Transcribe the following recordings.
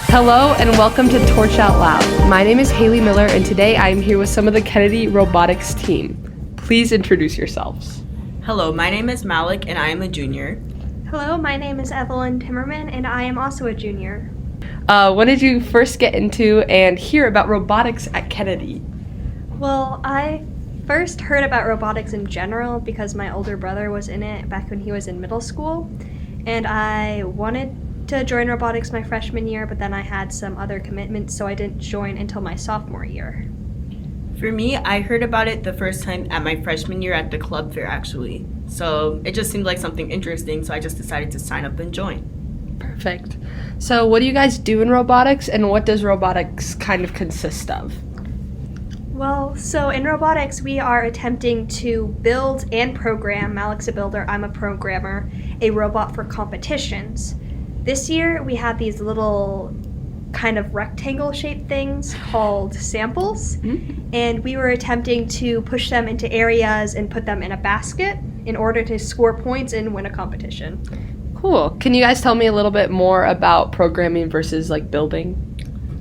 Hello and welcome to Torch Out Loud. My name is Haley Miller and today I am here with some of the Kennedy Robotics team. Please introduce yourselves. Hello, my name is Malick and I am a junior. Hello, my name is Evelyn Timmerman and I am also a junior. When did you first get into and hear about robotics at Kennedy? Well, I first heard about robotics in general because my older brother was in it back when he was in middle school, and I wanted to join robotics my freshman year, but then I had some other commitments, so I didn't join until my sophomore year. For me, I heard about it the first time at my freshman year at the club fair, actually. So it just seemed like something interesting, so I just decided to sign up and join. Perfect. So what do you guys do in robotics, and what does robotics kind of consist of? Well, so in robotics, we are attempting to build and program, Malick's a builder, I'm a programmer, a robot for competitions. This year, we had these little kind of rectangle-shaped things called samples, and we were attempting to push them into areas and put them in a basket in order to score points and win a competition. Cool. Can you guys tell me a little bit more about programming versus building?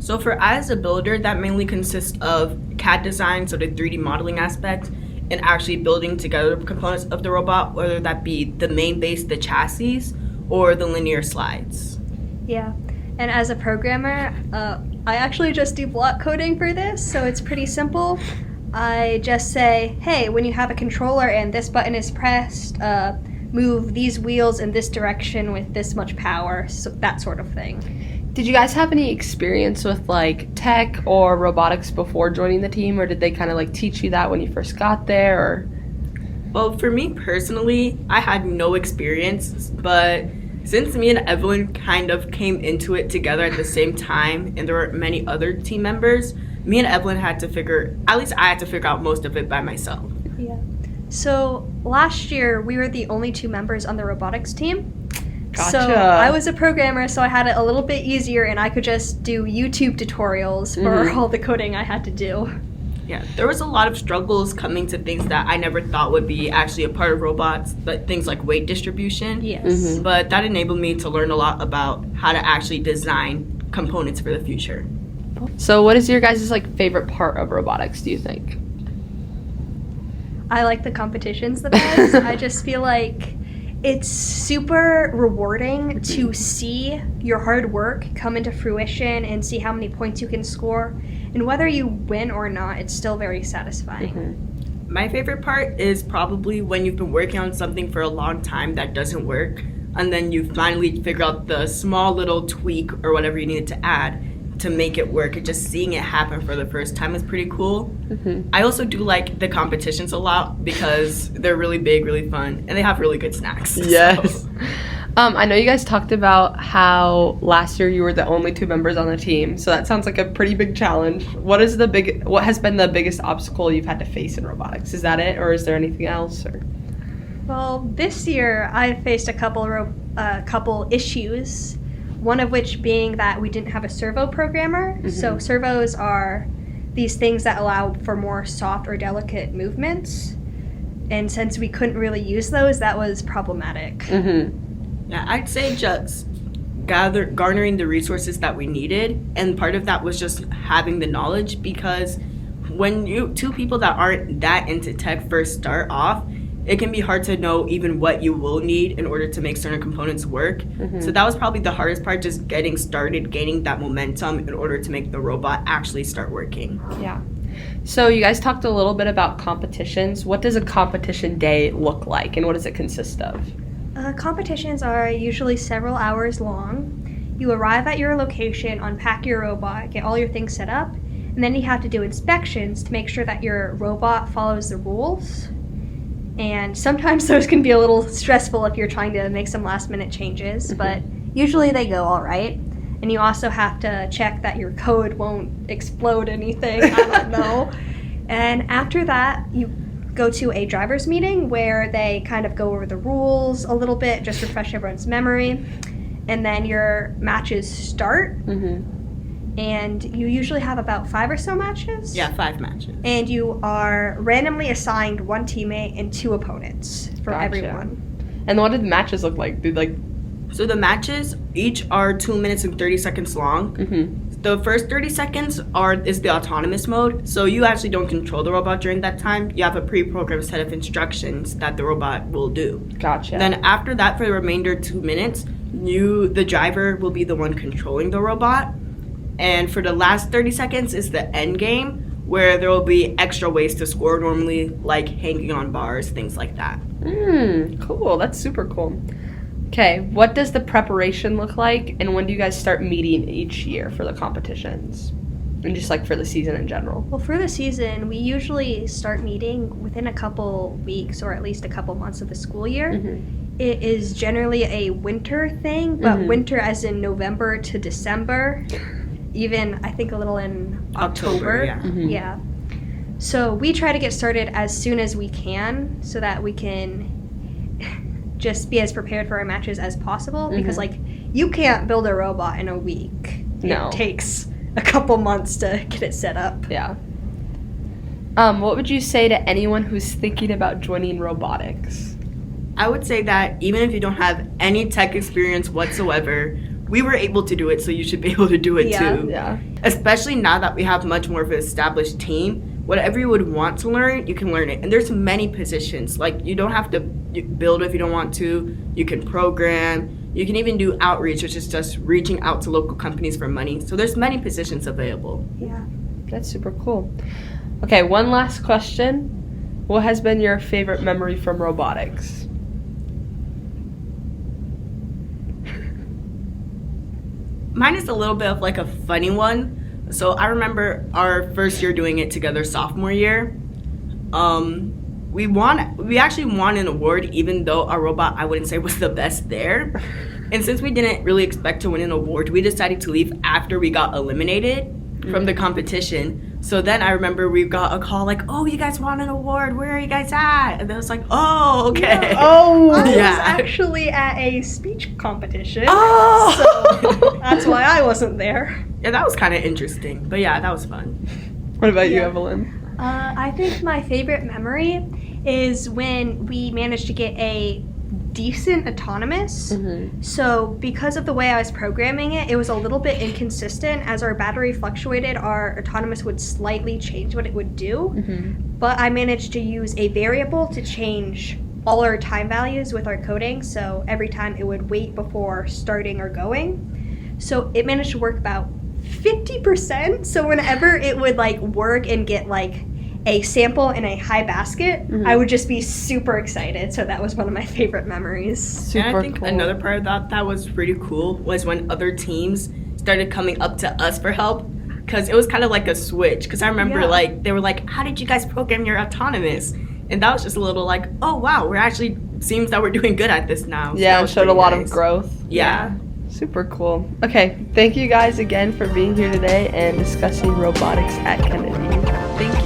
So for as a builder, that mainly consists of CAD design, so the 3D modeling aspect, and actually building together components of the robot, whether that be the main base, the chassis, or the linear slides. Yeah, and as a programmer, I actually just do block coding for this, so it's pretty simple. I just say, hey, when you have a controller and this button is pressed, move these wheels in this direction with this much power, so that sort of thing. Did you guys have any experience with tech or robotics before joining the team, or did they kind of teach you that when you first got there? Or? Well, for me personally, I had no experience, but since me and Evelyn kind of came into it together at the same time, and there were many other team members, me and Evelyn I had to figure out most of it by myself. Yeah. So last year, we were the only two members on the robotics team. Gotcha. So I was a programmer, so I had it a little bit easier, and I could just do YouTube tutorials for all the coding I had to do. Yeah, there was a lot of struggles coming to things that I never thought would be actually a part of robots, but things like weight distribution. Yes. But that enabled me to learn a lot about how to actually design components for the future. So what is your guys' favorite part of robotics, do you think? I like the competitions the best. I just feel like it's super rewarding to see your hard work come into fruition and see how many points you can score. And whether you win or not, it's still very satisfying. My favorite part is probably when you've been working on something for a long time that doesn't work, and then you finally figure out the small little tweak or whatever you needed to add to make it work. And just seeing it happen for the first time is pretty cool. I also do like the competitions a lot because they're really big, really fun, and they have really good snacks. Yes. So. I know you guys talked about how last year you were the only two members on the team, so that sounds like a pretty big challenge. What has been the biggest obstacle you've had to face in robotics? Is that it, or is there anything else? Or? Well, this year I faced a couple issues. One of which being that we didn't have a servo programmer. So servos are these things that allow for more soft or delicate movements. And since we couldn't really use those, that was problematic. Yeah, I'd say just garnering the resources that we needed. And part of that was just having the knowledge, because when two people that aren't that into tech first start off, it can be hard to know even what you will need in order to make certain components work. So that was probably the hardest part, just getting started, gaining that momentum in order to make the robot actually start working. Yeah. So you guys talked a little bit about competitions. What does a competition day look like, and what does it consist of? Competitions are usually several hours long. You arrive at your location, unpack your robot, get all your things set up, and then you have to do inspections to make sure that your robot follows the rules. And sometimes those can be a little stressful if you're trying to make some last minute changes, but usually they go all right. And you also have to check that your code won't explode anything, I don't know. And after that, you go to a driver's meeting where they kind of go over the rules a little bit, just refresh everyone's memory. And then your matches start. And you usually have about 5 or so matches. Yeah, 5 matches. And you are randomly assigned one teammate and 2 opponents for Gotcha. everyone. And what did the matches look like? Did So the matches each are 2 minutes and 30 seconds long. Mm-hmm. The first 30 seconds is the autonomous mode. So you actually don't control the robot during that time. You have a pre-programmed set of instructions that the robot will do. Gotcha. Then after that, for the remainder 2 minutes, the driver will be the one controlling the robot. And for the last 30 seconds is the end game, where there will be extra ways to score normally, like hanging on bars, things like that. Cool. That's super cool. Okay, what does the preparation look like, and when do you guys start meeting each year for the competitions? And just like for the season in general? Well, for the season, we usually start meeting within a couple weeks or at least a couple months of the school year. Mm-hmm. It is generally a winter thing, but winter as in November to December, even I think a little in October. Yeah. Mm-hmm. Yeah. So we try to get started as soon as we can so that we can just be as prepared for our matches as possible, because like you can't build a robot in a week. No. It takes a couple months to get it set up. Yeah. What would you say to anyone who's thinking about joining robotics? I would say that even if you don't have any tech experience whatsoever, we were able to do it, so you should be able to do it too. Yeah. Especially now that we have much more of an established team. Whatever you would want to learn, you can learn it. And there's many positions. Like, you don't have to build if you don't want to. You can program. You can even do outreach, which is just reaching out to local companies for money. So there's many positions available. Yeah. That's super cool. Okay, one last question. What has been your favorite memory from robotics? Mine is a little bit of like a funny one. So I remember our first year doing it together, sophomore year. We actually won an award, even though our robot, I wouldn't say, was the best there. And since we didn't really expect to win an award, we decided to leave after we got eliminated from the competition. So then I remember we got a call like, "Oh, you guys won an award. Where are you guys at?" And I was like, "Oh, okay." Yeah. Oh, I was Yeah. actually at a speech competition. Oh! So that's why I wasn't there. Yeah, that was kind of interesting. But yeah, that was fun. What about you, Yeah. Evelyn? I think my favorite memory is when we managed to get a decent autonomous. So because of the way I was programming it, it was a little bit inconsistent. As our battery fluctuated, our autonomous would slightly change what it would do. But I managed to use a variable to change all our time values with our coding. So every time it would wait before starting or going. So it managed to work about 50%. So whenever it would like work and get like a sample in a high basket, I would just be super excited. So that was one of my favorite memories. Super And I think cool. another part of that was pretty cool was when other teams started coming up to us for help, because it was kind of like a switch. Because I remember Yeah. like they were like, "How did you guys program your autonomous?" And that was just a little like, "Oh wow, we're actually seems that we're doing good at this now." So Yeah, that it was showed a pretty lot nice. of growth. Yeah. Super cool. Okay, thank you guys again for being here today and discussing robotics at Kennedy. Thank you.